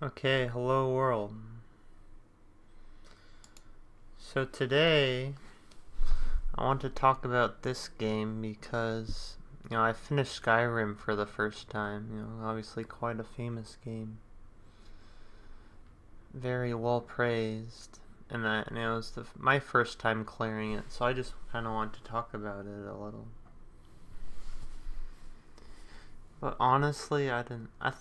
Okay, hello world. So today I want to talk about this game because I finished Skyrim for the first time. Obviously quite a famous game, very well praised, and it was my first time clearing it. So I just kind of want to talk about it a little. But honestly, I didn't. I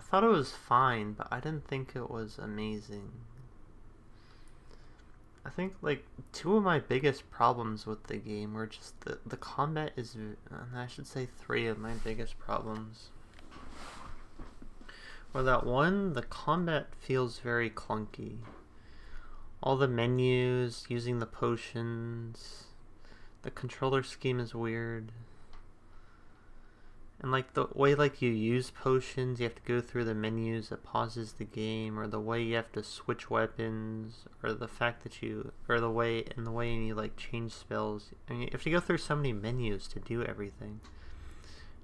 thought it was fine, but I didn't think it was amazing. I think like two of my biggest problems with the game were just the combat is, I should say three of my biggest problems. Well, that one, the combat feels very clunky. All the menus, using the potions, the controller scheme is weird. And like the way like you use potions, you have to go through the menus that pauses the game, or the way you have to switch weapons, or the fact that the way you like change spells. I mean, you have to go through so many menus to do everything.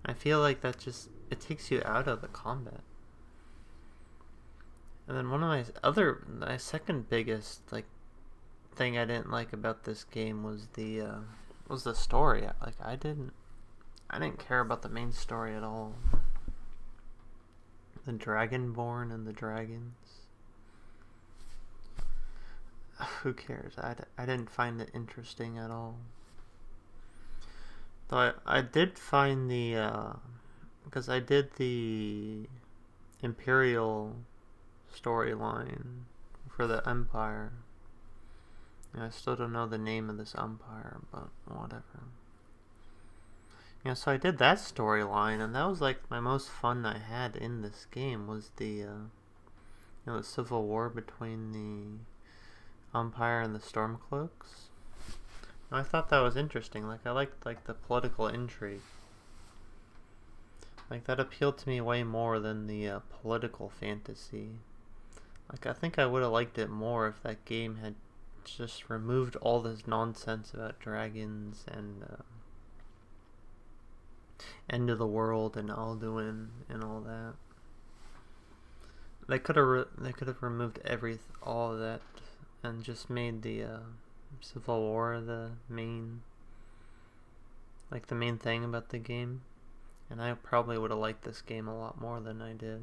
I feel like that just it takes you out of the combat. And then my second biggest like thing I didn't like about this game was the story. Like I didn't care about the main story at all. The Dragonborn and the dragons. Who cares? I didn't find it interesting at all. Though I did find because I did the Imperial storyline for the Empire. I still don't know the name of this Empire, but whatever. So I did that storyline, and that was like my most fun I had in this game was the civil war between the Empire and the Stormcloaks. And I thought that was interesting. Like I liked like the political intrigue. Like that appealed to me way more than the political fantasy. Like I think I would have liked it more if that game had just removed all this nonsense about dragons and end of the world and Alduin and all that. They could have removed all of that and just made the Civil War the main thing about the game. And I probably would have liked this game a lot more than I did.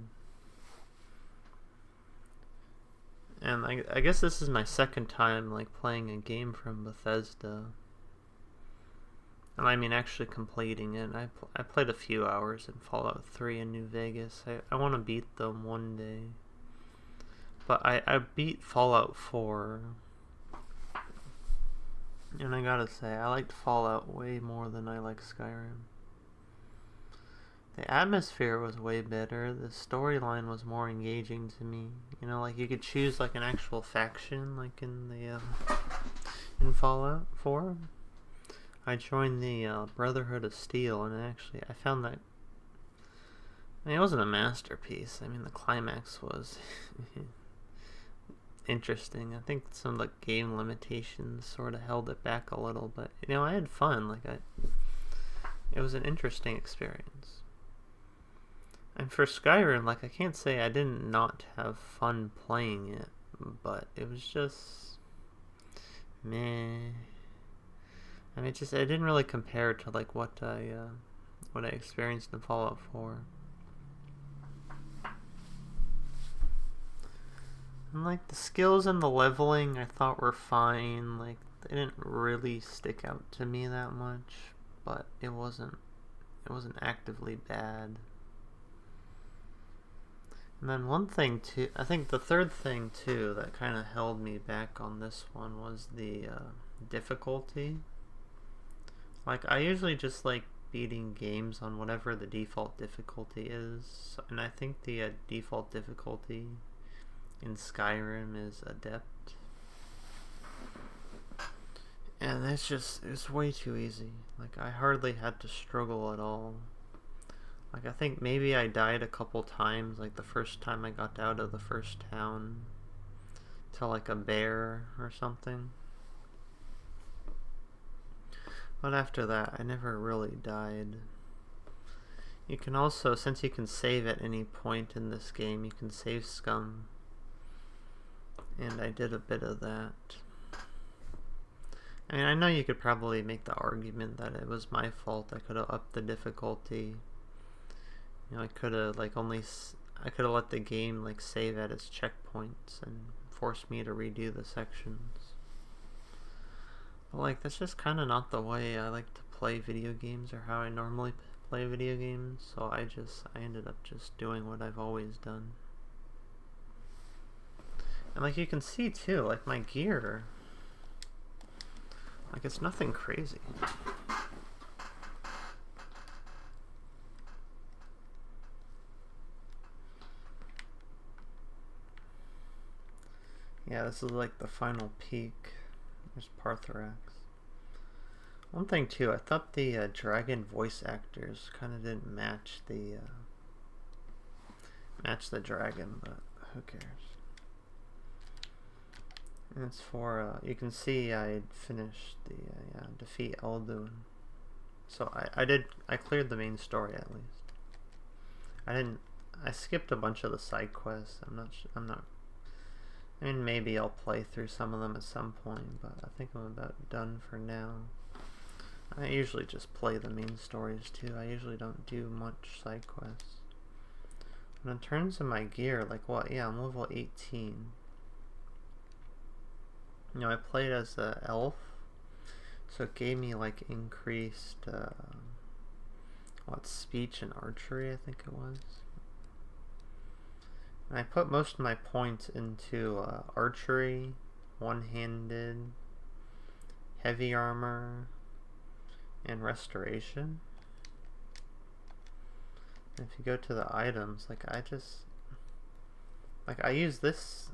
And I guess this is my second time like playing a game from Bethesda. And I mean actually completing it. I played a few hours in Fallout 3 in New Vegas. I want to beat them one day. But I beat Fallout 4. And I gotta say, I liked Fallout way more than I like Skyrim. The atmosphere was way better. The storyline was more engaging to me. Like you could choose like an actual faction, like in the in Fallout 4. I joined the Brotherhood of Steel, and I found that. I mean, it wasn't a masterpiece. I mean, the climax was interesting. I think some of the game limitations sort of held it back a little, but I had fun. It was an interesting experience. And for Skyrim, I can't say I didn't not have fun playing it, but it was just meh. I mean, it didn't really compare to what I experienced in Fallout 4. And the skills and the leveling I thought were fine. They didn't really stick out to me that much, but it wasn't actively bad. And then one thing too, I think the third thing too that kind of held me back on this one was the difficulty. I usually just like beating games on whatever the default difficulty is, and I think the default difficulty in Skyrim is Adept. And it's way too easy. I hardly had to struggle at all. I think maybe I died a couple times, the first time I got out of the first town to a bear or something. But after that, I never really died. You can also, since you can save at any point in this game, you can save scum. And I did a bit of that. I mean, I know you could probably make the argument that it was my fault. I could have upped the difficulty. You know, I could have like I could have let the game like save at its checkpoints and forced me to redo the sections. But like, that's just kind of not the way I like to play video games, or how I normally play video games. So I ended up just doing what I've always done. And like you can see too, like my gear, like it's nothing crazy. Yeah, this is like the final peak. There's Parthorax. One thing too, I thought the dragon voice actors kind of didn't match the dragon, but who cares? And it's for, you can see I finished the defeat Elduin. So I cleared the main story at least. I skipped a bunch of the side quests. I mean, maybe I'll play through some of them at some point, but I think I'm about done for now. I usually just play the main stories too. I usually don't do much side quests. And in terms of my gear, like what? Yeah, I'm level 18. You know, I played as an elf, so it gave me like increased, speech and archery, I think it was. And I put most of my points into archery, one-handed, heavy armor, and restoration. And if you go to the items, like I use this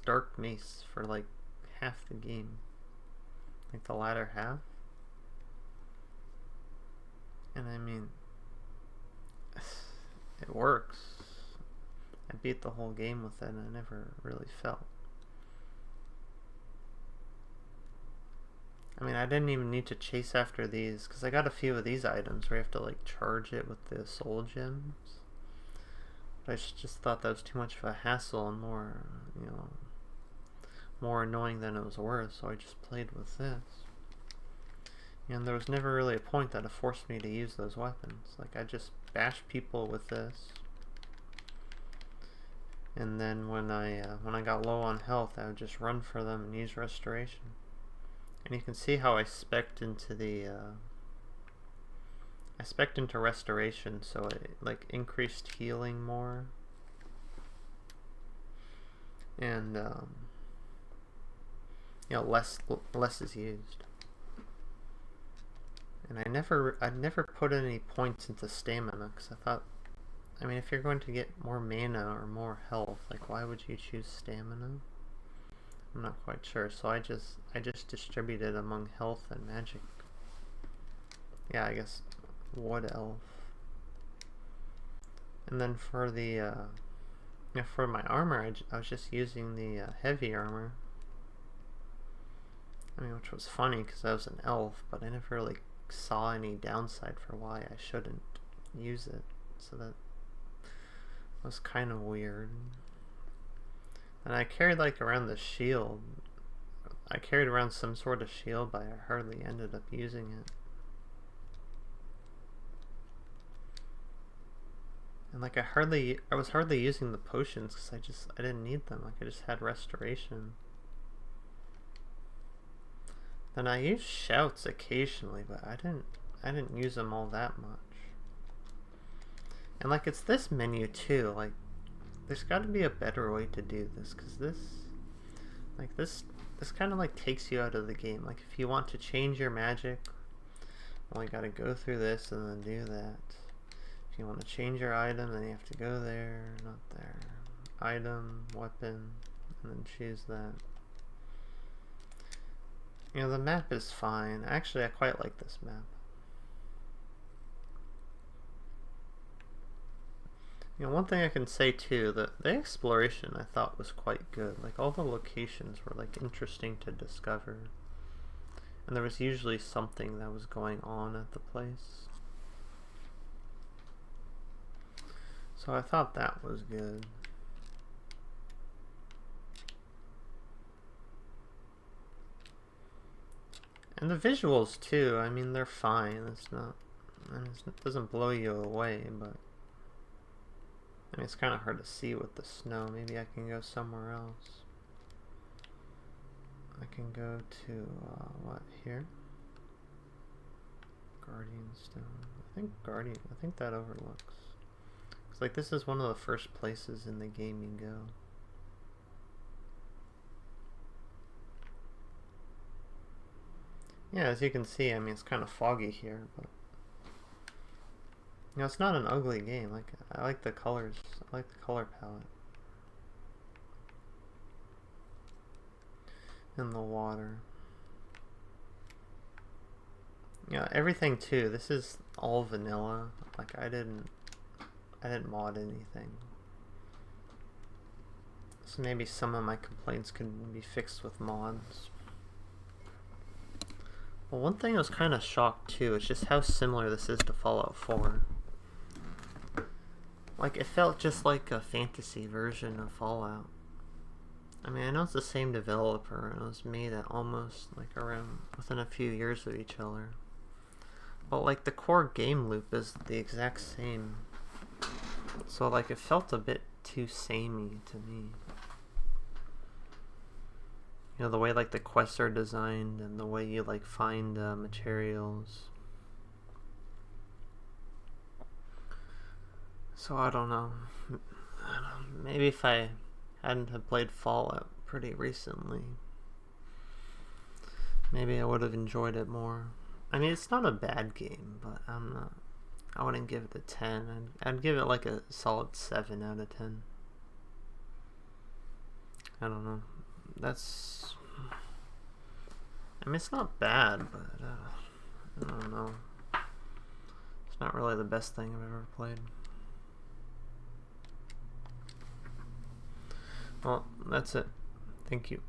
dark mace for like half the game, like the latter half. And I mean, it works. I beat the whole game with it, and I never really felt. I mean, I didn't even need to chase after these, because I got a few of these items where you have to like charge it with the soul gems. But I just thought that was too much of a hassle and more, you know, more annoying than it was worth, so I just played with this. And there was never really a point that it forced me to use those weapons. Like, I just bashed people with this. And then when I got low on health, I would just run for them and use restoration. And you can see how I spec'd into restoration, so it like increased healing more. And you know, less is used. And I'd never put any points into stamina, because I thought, I mean, if you're going to get more mana or more health, like, why would you choose stamina? I'm not quite sure. So I just distributed among health and magic. Yeah, I guess wood elf. And then for the for my armor, I was just using the heavy armor. I mean, which was funny because I was an elf, but I never really saw any downside for why I shouldn't use it. So that was kind of weird. And I carried like around the shield. I carried around some sort of shield, but I hardly ended up using it. And like I was hardly using the potions because I didn't need them. Like, I just had restoration. Then I used shouts occasionally, but I didn't use them all that much. And like, it's this menu too, like, there's got to be a better way to do this, because this kind of like takes you out of the game. Like, if you want to change your magic, well, you got to go through this and then do that. If you want to change your item, then you have to go there, not there. Item, weapon, and then choose that. You know, the map is fine. Actually, I quite like this map. You know, one thing I can say too, that the exploration I thought was quite good. Like, all the locations were like interesting to discover. And there was usually something that was going on at the place. So I thought that was good. And the visuals too, I mean, they're fine. It's not, I mean, it doesn't blow you away, but I mean, it's kind of hard to see with the snow. Maybe I can go somewhere else. I can go to, what, here? Guardian Stone. I think that overlooks. It's like this is one of the first places in the game you go. Yeah, as you can see, I mean, it's kind of foggy here, but you know, it's not an ugly game. Like, I like the colors. I like the color palette. And the water. Yeah, everything too. This is all vanilla. Like, I didn't mod anything. So maybe some of my complaints can be fixed with mods. Well, one thing I was kind of shocked too is just how similar this is to Fallout 4. Like, it felt just like a fantasy version of Fallout. I mean, I know it's the same developer, and it was made at almost, like, around, within a few years of each other. But, like, the core game loop is the exact same. So, like, it felt a bit too samey to me. You know, the way, like, the quests are designed, and the way you, like, find materials. So, I don't know. Maybe if I hadn't have played Fallout pretty recently, maybe I would have enjoyed it more. I mean, it's not a bad game, but I wouldn't give it a 10. I'd give it like a solid 7 out of 10. I don't know. I mean, it's not bad, but I don't know. It's not really the best thing I've ever played. Well, that's it. Thank you.